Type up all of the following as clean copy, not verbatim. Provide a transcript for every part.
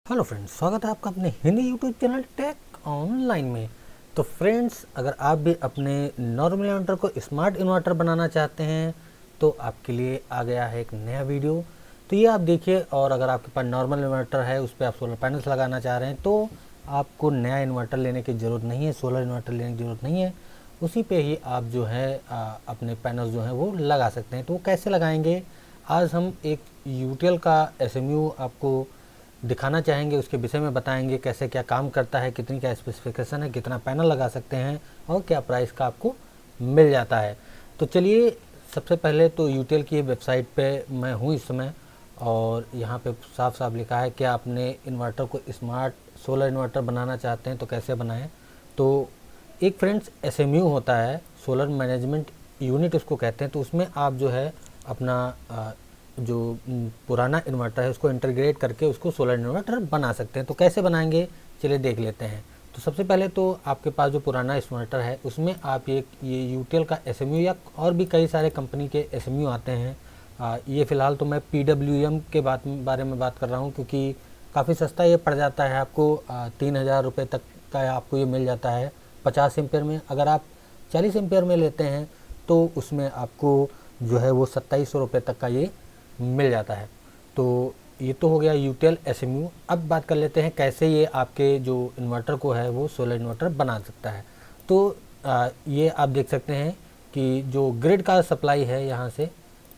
Hello friends, स्वागत है आपका अपने Hindi YouTube channel Tech Online में। तो फ्रेंड्स, अगर आप भी अपने नॉर्मल इन्वर्टर को स्मार्ट इन्वर्टर बनाना चाहते हैं तो आपके लिए आ गया है एक नया वीडियो। तो ये आप देखिए, और अगर आपके पास नॉर्मल इन्वर्टर है, उस पर आप सोलर पैनल्स लगाना चाह रहे हैं तो आपको नया इन्वर्टर लेने की ज़रूरत नहीं है, सोलर इन्वर्टर लेने की ज़रूरत नहीं है। उसी पे ही आप जो है अपने पैनल्स जो हैं वो लगा सकते हैं। तो वो कैसे लगाएंगे, आज हम एक यूटीएल का एसएमयू आपको दिखाना चाहेंगे, उसके विषय में बताएंगे कैसे क्या काम करता है, कितनी क्या स्पेसिफिकेशन है, कितना पैनल लगा सकते हैं और क्या प्राइस का आपको मिल जाता है। तो चलिए, सबसे पहले तो यूटीएल की वेबसाइट पे मैं हूँ इस समय, और यहाँ पे साफ साफ लिखा है कि आपने इन्वर्टर को स्मार्ट सोलर इन्वर्टर बनाना चाहते हैं तो कैसे बनाएं। तो एक फ्रेंड्स एसएमयू होता है, सोलर मैनेजमेंट यूनिट उसको कहते हैं। तो उसमें आप जो है अपना जो पुराना इन्वर्टर है उसको इंटीग्रेट करके उसको सोलर इन्वर्टर बना सकते हैं। तो कैसे बनाएंगे, चलिए देख लेते हैं। तो सबसे पहले तो आपके पास जो पुराना इन्वर्टर है उसमें आप ये यूटीएल का एसएमयू या और भी कई सारे कंपनी के एसएमयू आते हैं। ये फ़िलहाल तो मैं पीडब्ल्यूएम के बारे में बात कर रहा हूँ, क्योंकि काफ़ी सस्ता ये पड़ जाता है आपको। 3,000 रुपये तक का आपको ये मिल जाता है 50 एम्पेयर में। अगर आप 40 एम्पेयर में लेते हैं तो उसमें आपको जो है वो 2700 रुपये तक का ये मिल जाता है। तो ये तो हो गया यूटीएल एसएमयू। अब बात कर लेते हैं कैसे ये आपके जो इन्वर्टर को है वो सोलर इन्वर्टर बना सकता है। तो ये आप देख सकते हैं कि जो ग्रिड का सप्लाई है, यहाँ से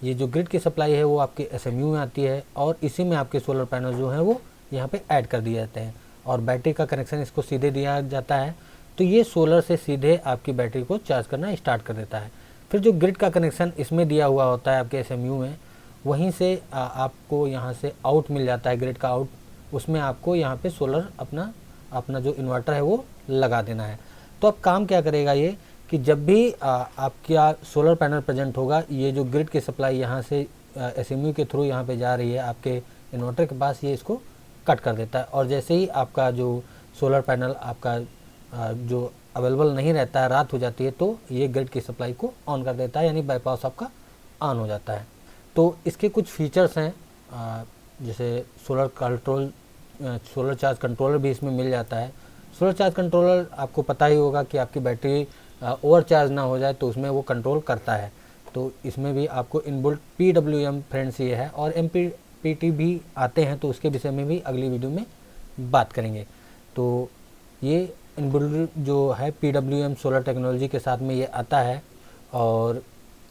ये जो ग्रिड की सप्लाई है वो आपके एसएमयू में आती है, और इसी में आपके सोलर पैनल जो हैं वो यहाँ पे ऐड कर दिए जाते हैं, और बैटरी का कनेक्शन इसको सीधे दिया जाता है। तो ये सोलर से सीधे आपकी बैटरी को चार्ज करना स्टार्ट कर देता है। फिर जो ग्रिड का कनेक्शन इसमें दिया हुआ होता है आपके एसएमयू में, वहीं से आपको यहाँ से आउट मिल जाता है, ग्रिड का आउट। उसमें आपको यहाँ पे सोलर अपना अपना जो इन्वर्टर है वो लगा देना है। तो अब काम क्या करेगा ये, कि जब भी आपका सोलर पैनल प्रेजेंट होगा, ये जो ग्रिड की सप्लाई यहाँ से एसएमयू के थ्रू यहाँ पे जा रही है आपके इन्वर्टर के पास, ये इसको कट कर देता है। और जैसे ही आपका जो सोलर पैनल आपका जो अवेलेबल नहीं रहता है, रात हो जाती है, तो ये ग्रिड की सप्लाई को ऑन कर देता है, यानी बाईपास आपका ऑन हो जाता है। तो इसके कुछ फीचर्स हैं, जैसे सोलर चार्ज कंट्रोलर भी इसमें मिल जाता है। सोलर चार्ज कंट्रोलर आपको पता ही होगा कि आपकी बैटरी ओवर चार्ज ना हो जाए तो उसमें वो कंट्रोल करता है। तो इसमें भी आपको इनबिल्ट पीडब्ल्यूएम फ्रेंड्स ये है, और एमपीपीटी भी आते हैं, तो उसके विषय में भी अगली वीडियो में बात करेंगे। तो ये इनबिल्ट जो है पीडब्ल्यूएम सोलर टेक्नोलॉजी के साथ में ये आता है, और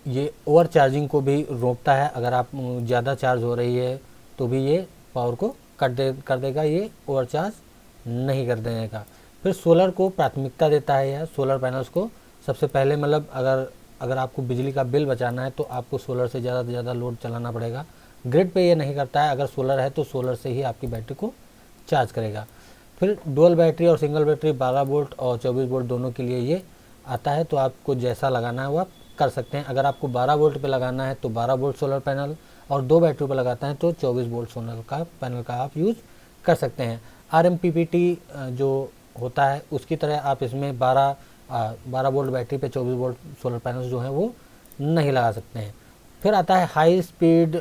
ये ओवर चार्जिंग को भी रोकता है। अगर आप ज़्यादा चार्ज हो रही है तो भी ये पावर को कर देगा, ये ओवर चार्ज नहीं कर देगा। फिर सोलर को प्राथमिकता देता है, या सोलर पैनल्स को सबसे पहले, मतलब अगर आपको बिजली का बिल बचाना है तो आपको सोलर से ज़्यादा लोड चलाना पड़ेगा। ग्रिड पे ये नहीं करता है, अगर सोलर है तो सोलर से ही आपकी बैटरी को चार्ज करेगा। फिर डुअल बैटरी और सिंगल बैटरी 12 वोल्ट और 24 वोल्ट दोनों के लिए ये आता है। तो आपको जैसा लगाना है वो आप कर सकते हैं। अगर आपको 12 वोल्ट पे लगाना है तो 12 वोल्ट सोलर पैनल, और 2 बैटरी पे लगाता है तो 24 वोल्ट सोलर का पैनल का आप यूज़ कर सकते हैं। आरएमपीपीटी जो होता है उसकी तरह आप इसमें 12 वोल्ट बैटरी पे 24 वोल्ट सोलर पैनल्स जो हैं वो नहीं लगा सकते हैं। फिर आता है हाई स्पीड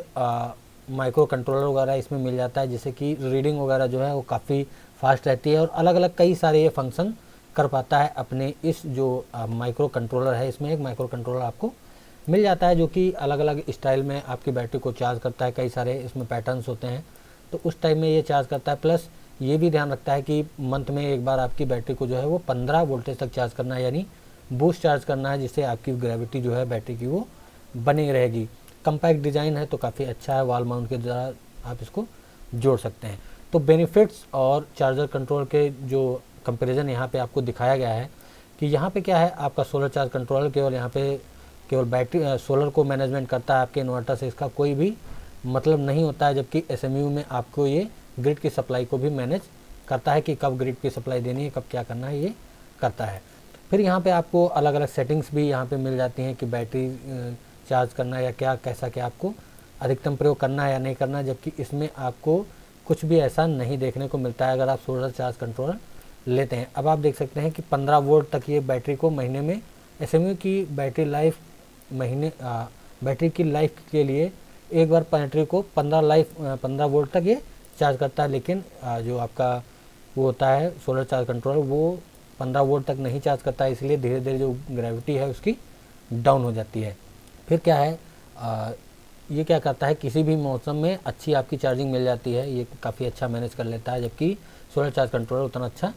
माइक्रो कंट्रोलर वगैरह इसमें मिल जाता है, जिससे कि रीडिंग वगैरह जो है वो काफ़ी फास्ट रहती है, और अलग अलग कई सारे ये फंक्शन कर पाता है अपने इस जो माइक्रो कंट्रोलर है। इसमें एक माइक्रो कंट्रोलर आपको मिल जाता है जो कि अलग अलग स्टाइल में आपकी बैटरी को चार्ज करता है। कई सारे इसमें पैटर्न्स होते हैं, तो उस टाइम में ये चार्ज करता है। प्लस ये भी ध्यान रखता है कि मंथ में एक बार आपकी बैटरी को जो है वो 15 वोल्टेज तक चार्ज करना है, यानी बूस्ट चार्ज करना है, जिससे आपकी ग्रेविटी जो है बैटरी की वो बनी रहेगी। कम्पैक्ट डिज़ाइन है तो काफ़ी अच्छा है, वॉल माउंट के द्वारा आप इसको जोड़ सकते हैं। तो बेनिफिट्स और चार्जर कंट्रोल के जो कंपैरिजन यहाँ पे आपको दिखाया गया है, कि यहाँ पे क्या है, आपका सोलर चार्ज कंट्रोलर केवल यहाँ पे केवल बैटरी सोलर को मैनेजमेंट करता है, आपके इन्वर्टर से इसका कोई भी मतलब नहीं होता है। जबकि एसएमयू में आपको ये ग्रिड की सप्लाई को भी मैनेज करता है, कि कब ग्रिड की सप्लाई देनी है, कब क्या करना है, ये करता है। फिर यहाँ पे आपको अलग अलग सेटिंग्स भी यहाँ पे मिल जाती हैं, कि बैटरी चार्ज करना है या क्या, कैसा क्या आपको अधिकतम प्रयोग करना है या नहीं करना है। जबकि इसमें आपको कुछ भी ऐसा नहीं देखने को मिलता है अगर आप सोलर चार्ज कंट्रोलर लेते हैं। अब आप देख सकते हैं कि 15 वोल्ट तक ये बैटरी को महीने में, एसएमयू की बैटरी की लाइफ के लिए एक बार बैटरी को 15 वोल्ट तक ये चार्ज करता है, लेकिन जो आपका वो होता है सोलर चार्ज कंट्रोलर वो 15 वोल्ट तक नहीं चार्ज करता है, इसलिए धीरे धीरे जो ग्रेविटी है उसकी डाउन हो जाती है। फिर क्या है, ये क्या करता है, किसी भी मौसम में अच्छी आपकी चार्जिंग मिल जाती है, ये काफ़ी अच्छा मैनेज कर लेता है, जबकि सोलर चार्ज कंट्रोलर उतना अच्छा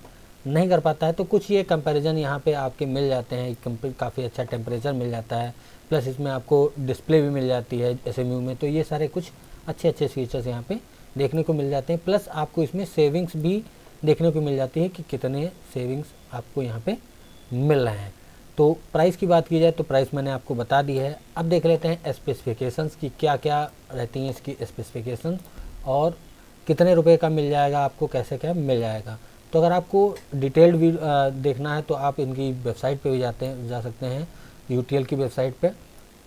नहीं कर पाता है। तो कुछ ये कंपैरिजन यहाँ पे आपके मिल जाते हैं, काफ़ी अच्छा टेम्परेचर मिल जाता है, प्लस इसमें आपको डिस्प्ले भी मिल जाती है SMU में। तो ये सारे कुछ अच्छे अच्छे फीचर्स यहाँ पे देखने को मिल जाते हैं, प्लस आपको इसमें सेविंग्स भी देखने को मिल जाती है कि कितने सेविंग्स आपको यहाँ पे मिल रहे हैं। तो प्राइस की बात की जाए तो प्राइस मैंने आपको बता दी है। अब देख लेते हैं स्पेसिफिकेशंस की क्या क्या रहती हैं इसकी स्पेसिफिकेशंस, और कितने रुपए का मिल जाएगा आपको, कैसे क्या मिल जाएगा। तो अगर आपको डिटेल्ड भी देखना है तो आप इनकी वेबसाइट पे भी जा सकते हैं, UTL की वेबसाइट पे।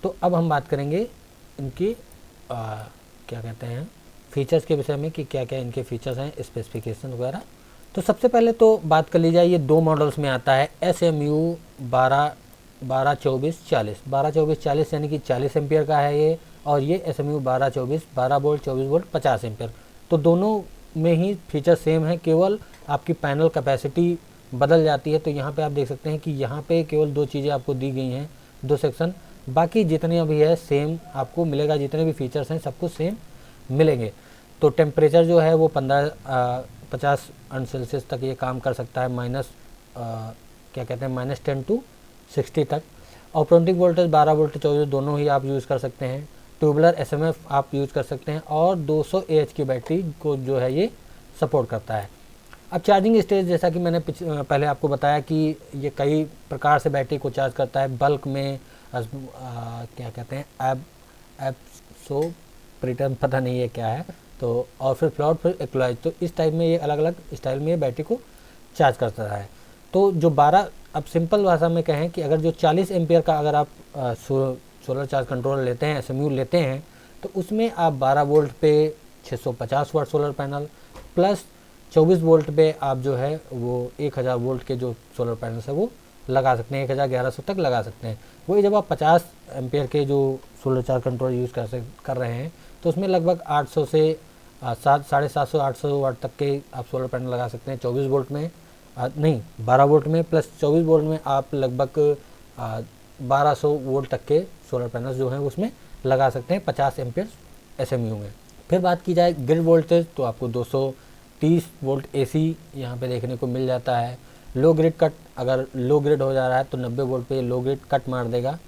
तो अब हम बात करेंगे इनकी क्या कहते हैं फीचर्स के विषय में कि क्या क्या इनके फीचर्स हैं, स्पेसिफिकेशन वगैरह। तो सबसे पहले तो बात कर ली जाए, ये 2 मॉडल्स में आता है, SMU 12-24-40 यानी कि 40 एम्पियर का है ये, और ये SMU 12-24 12 वोल्ट 24 वोल्ट 50 एम्पियर। तो दोनों में ही फीचर सेम है, केवल आपकी पैनल कैपेसिटी बदल जाती है। तो यहाँ पे आप देख सकते हैं कि यहाँ पे केवल 2 चीज़ें आपको दी गई हैं, 2 सेक्शन, बाकी जितने भी है सेम आपको मिलेगा, जितने भी फीचर्स हैं सबको सेम मिलेंगे। तो टेम्परेचर जो है वो 50 तक ये काम कर सकता है, क्या कहते हैं -10 to 60 तक। ऑपरेटिंग वोल्टेज 12 वोल्ट 24 दोनों ही आप यूज़ कर सकते हैं। ट्यूबुलर SMF आप यूज़ कर सकते हैं, और 200 AH की बैटरी को जो है ये सपोर्ट करता है। अब चार्जिंग स्टेज, जैसा कि मैंने पहले आपको बताया कि ये कई प्रकार से बैटरी को चार्ज करता है, बल्क में क्या कहते हैं प्रीटर्म पता नहीं है क्या है, तो और फिर फ्लॉट, फिर इक्वलाइज। तो इस टाइप में ये अलग अलग स्टाइल में ये बैटरी को चार्ज करता है। तो जो 12, अब सिंपल भाषा में कहें कि अगर जो 40 एम्पियर का अगर आप सोलर चार्ज कंट्रोलर लेते हैं, SMU लेते हैं, तो उसमें आप 12 वोल्ट पे 650 watt solar panel, plus 24 volt पे आप जो है वो 1000 वोल्ट के जो सोलर पैनल है वो लगा सकते हैं, 1100 तक लगा सकते हैं। वही जब आप 50 एम्पियर के जो सोलर चार्ज कंट्रोलर यूज़ कर रहे हैं, तो उसमें लगभग 800 से 750-800 वाट तक के आप सोलर पैनल लगा सकते हैं 24 वोल्ट में, नहीं 12 वोल्ट में, प्लस 24 वोल्ट में आप लगभग 1200 वोल्ट तक के सोलर पैनल्स जो हैं उसमें लगा सकते हैं 50 एम्पियर SMU में। फिर बात की जाए ग्रिड वोल्टेज, तो आपको 230 वोल्ट AC यहाँ पे देखने को मिल जाता है। लो ग्रिड कट, अगर लो ग्रिड हो जा रहा है तो 90 वोल्ट पे लो ग्रिड कट मार देगा।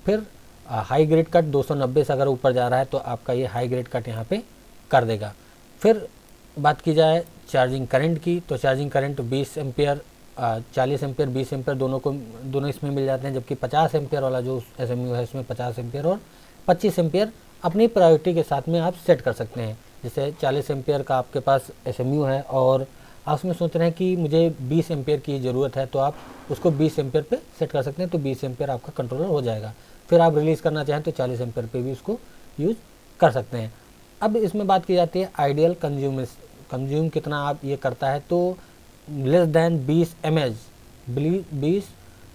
फिर हाई ग्रिड कट 290 से अगर ऊपर जा रहा है तो आपका ये हाई ग्रिड कट यहाँ पे कर देगा। फिर बात की जाए चार्जिंग करंट की, तो charging current 20 ampere 40 ampere 20 ampere दोनों इसमें मिल जाते हैं, जबकि 50 एम्पियर वाला जो SMU है इसमें 50 एम्पियर और 25 एम्पियर अपनी प्रायोरिटी के साथ में आप सेट कर सकते हैं। जैसे 40 एम्पियर का आपके पास SMU है और आप उसमें सोच रहे हैं कि मुझे 20 एम्पियर की ज़रूरत है, तो आप उसको 20 एम्पियर पे सेट कर सकते हैं, तो 20 एम्पियर आपका कंट्रोलर हो जाएगा। फिर आप रिलीज़ करना चाहें तो 40 एम्पियर पे भी उसको यूज़ कर सकते हैं। अब इसमें बात की जाती है आइडियल कंज्यूम कितना आप ये करता है, तो less than 20 mAh 20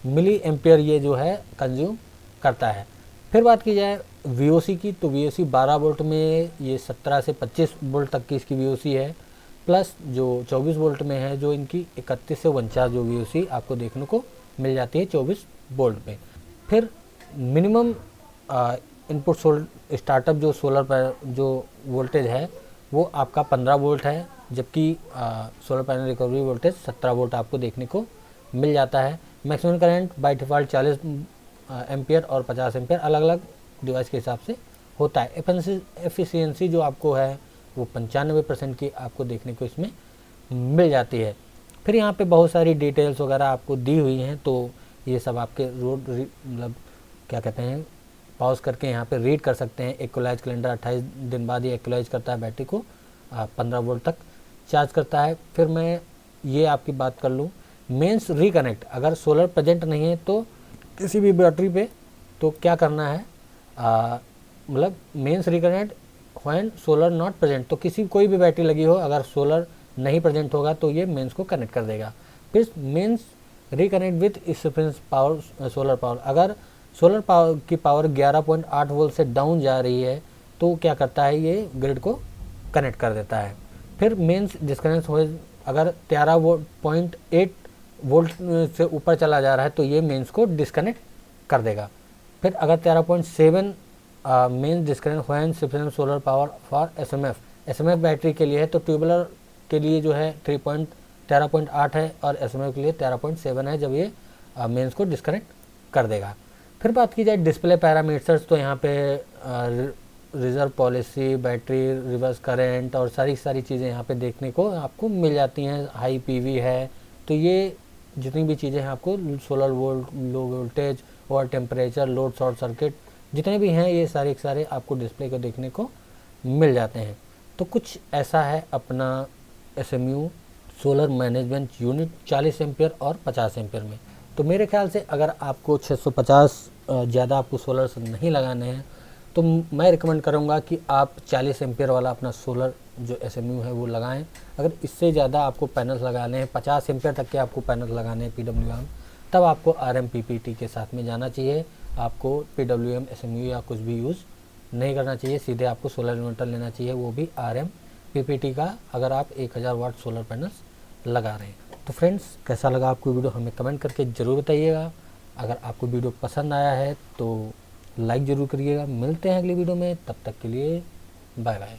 milliampere ये जो है कंज्यूम करता है। फिर बात की जाए VOC की, तो VOC 12 वोल्ट में ये 17 से 25 वोल्ट तक की इसकी VOC है, प्लस जो 24 वोल्ट में है जो इनकी 31 से 49 जो VOC आपको देखने को मिल जाती है 24 वोल्ट पे। फिर मिनिमम इनपुट स्टार्टअप जो सोलर पर जो वोल्टेज है वो आपका 15 वोल्ट है, जबकि solar panel recovery voltage 17 volt आपको देखने को मिल जाता है। Maximum current by default 40 ampere और 50 एम्पियर अलग अलग डिवाइस के हिसाब से होता है। एफिशिएंसी जो आपको है वो 95% की आपको देखने को इसमें मिल जाती है। फिर यहाँ पे बहुत सारी डिटेल्स वगैरह आपको दी हुई हैं, तो ये सब आपके मतलब क्या कहते हैं पॉज करके यहाँ पे रीड कर सकते हैं। इक्वलाइज कैलेंडर 28 दिन बाद ये इक्वलाइज करता है बैटरी को, 15 वोल्ट तक चार्ज करता है। फिर मैं ये आपकी बात कर लूँ मेंस रिकनेक्ट, अगर सोलर प्रेजेंट नहीं है तो किसी भी बैटरी पे तो क्या करना है, मतलब mains reconnect when solar not present, तो कोई भी बैटरी लगी हो अगर सोलर नहीं प्रेजेंट होगा तो ये मेंस को कनेक्ट कर देगा। फिर mains reconnect with sufficient power solar power, अगर सोलर पावर की पावर 11.8 वोल्ट से डाउन जा रही है तो क्या करता है ये ग्रिड को कनेक्ट कर देता है। फिर मेंस डिस्कनेक्ट हो, अगर 13.8 वोल्ट से ऊपर चला जा रहा है तो ये मेंस को डिस्कनेक्ट कर देगा। फिर अगर 13.7 mains disconnect when sufficient solar power for SMF battery के लिए है, तो ट्यूबुलर के लिए जो है 13.8 है और एसएमएफ के लिए 13.7 है, जब ये मेंस को डिस्कनेक्ट कर देगा। फिर बात की जाए डिस्प्ले पैरामीटर्स, तो यहाँ पे reserve policy, battery reverse current और सारी चीज़ें यहाँ पे देखने को आपको मिल जाती हैं। हाई पीवी है, तो ये जितनी भी चीज़ें हैं आपको सोलर वोल्ट, लो वोल्टेज और टेम्परेचर, लोड, शॉर्ट सर्किट जितने भी हैं ये सारे के सारे आपको डिस्प्ले को देखने को मिल जाते हैं। तो कुछ ऐसा है अपना SMU solar management unit 40 ampere और 50 एम्पियर में। तो मेरे ख्याल से अगर आपको 650 ज़्यादा आपको सोलर नहीं लगाने हैं तो मैं रिकमेंड करूंगा कि आप 40 एम्पियर वाला अपना सोलर जो SMU है वो लगाएं। अगर इससे ज़्यादा आपको पैनल्स लगाने हैं, 50 एम्पियर तक के आपको पैनल लगाने हैं PWM, तब आपको RMPPT के साथ में जाना चाहिए। आपको PWM SMU या कुछ भी यूज़ नहीं करना चाहिए, सीधे आपको सोलर इन्वर्टर लेना चाहिए, वो भी RMPPT का, अगर आप 1000 वाट सोलर पैनल्स लगा रहे हैं। तो फ्रेंड्स, कैसा लगा आपको वीडियो हमें कमेंट करके ज़रूर बताइएगा। अगर आपको वीडियो पसंद आया है तो लाइक ज़रूर करिएगा। मिलते हैं अगली वीडियो में, तब तक के लिए बाय बाय।